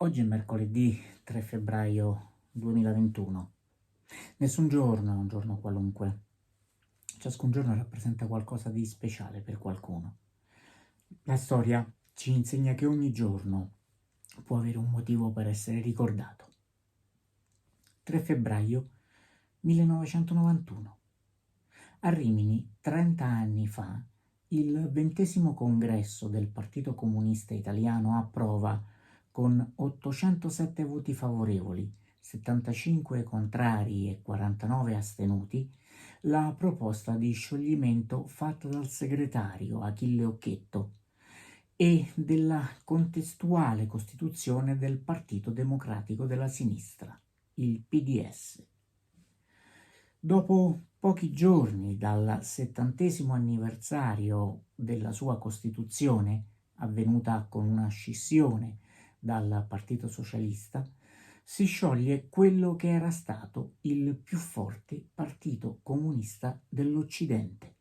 Oggi è mercoledì 3 febbraio 2021. Nessun giorno è un giorno qualunque. Ciascun giorno rappresenta qualcosa di speciale per qualcuno. La storia ci insegna che ogni giorno può avere un motivo per essere ricordato. 3 febbraio 1991. A Rimini, 30 anni fa, il 20° congresso del Partito Comunista Italiano approva, con 807 voti favorevoli, 75 contrari e 49 astenuti, la proposta di scioglimento fatta dal segretario Achille Occhetto e della contestuale costituzione del Partito Democratico della Sinistra, il PDS. Dopo pochi giorni dal 70° anniversario della sua costituzione, avvenuta con una scissione dal Partito Socialista, si scioglie quello che era stato il più forte partito comunista dell'Occidente.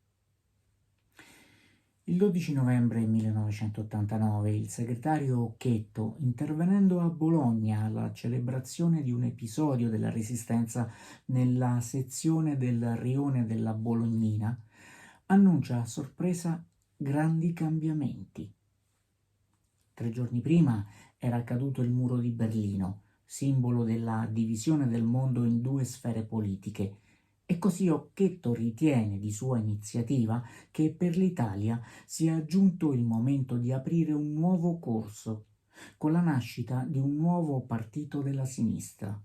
Il 12 novembre 1989 il segretario Occhetto, intervenendo a Bologna alla celebrazione di un episodio della Resistenza nella sezione del rione della Bolognina, annuncia a sorpresa grandi cambiamenti. 3 giorni prima era caduto il muro di Berlino, simbolo della divisione del mondo in due sfere politiche, e così Occhetto ritiene di sua iniziativa che per l'Italia sia giunto il momento di aprire un nuovo corso, con la nascita di un nuovo partito della sinistra.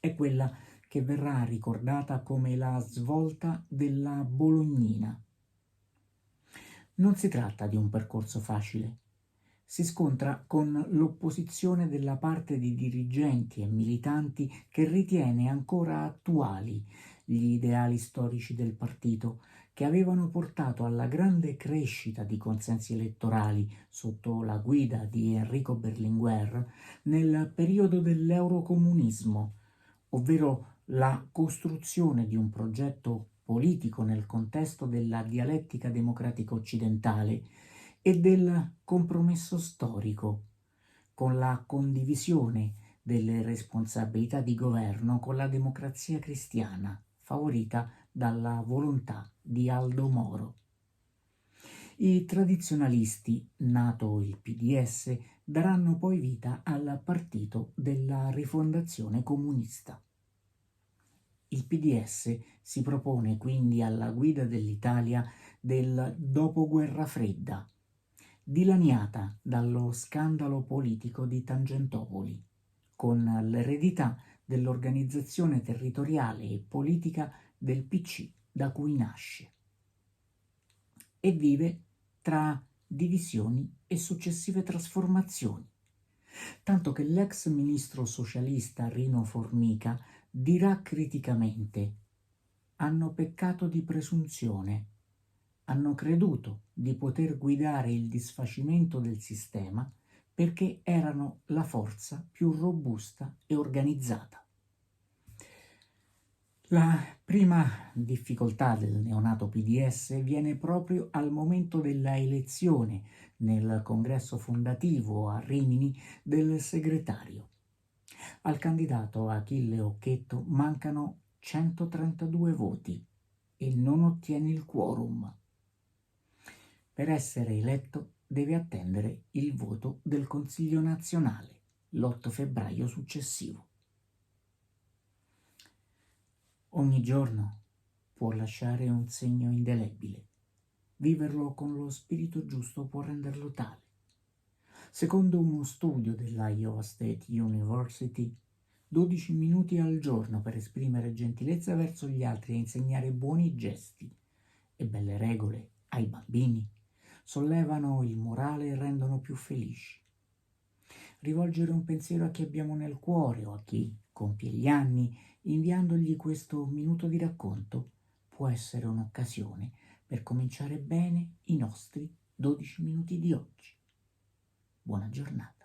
È quella che verrà ricordata come la svolta della Bolognina. Non si tratta di un percorso facile. Si scontra con l'opposizione della parte di dirigenti e militanti che ritiene ancora attuali gli ideali storici del partito, che avevano portato alla grande crescita di consensi elettorali sotto la guida di Enrico Berlinguer nel periodo dell'eurocomunismo, ovvero la costruzione di un progetto politico nel contesto della dialettica democratica occidentale e del compromesso storico, con la condivisione delle responsabilità di governo con la democrazia cristiana, favorita dalla volontà di Aldo Moro. I tradizionalisti, nato il PDS, daranno poi vita al partito della Rifondazione Comunista. Il PDS si propone quindi alla guida dell'Italia del dopoguerra fredda, dilaniata dallo scandalo politico di Tangentopoli, con l'eredità dell'organizzazione territoriale e politica del PC da cui nasce, e vive tra divisioni e successive trasformazioni, tanto che l'ex ministro socialista Rino Formica dirà criticamente: hanno peccato di presunzione, hanno creduto di poter guidare il disfacimento del sistema perché erano la forza più robusta e organizzata. La prima difficoltà del neonato PDS viene proprio al momento della elezione nel congresso fondativo a Rimini del segretario. Al candidato Achille Occhetto mancano 132 voti e non ottiene il quorum. Per essere eletto deve attendere il voto del Consiglio nazionale l'8 febbraio successivo. Ogni giorno può lasciare un segno indelebile. Viverlo con lo spirito giusto può renderlo tale. Secondo uno studio della Iowa State University, 12 minuti al giorno per esprimere gentilezza verso gli altri e insegnare buoni gesti e belle regole ai bambini sollevano il morale e rendono più felici. Rivolgere un pensiero a chi abbiamo nel cuore o a chi compie gli anni, inviandogli questo minuto di racconto, può essere un'occasione per cominciare bene i nostri 12 minuti di oggi. Buona giornata.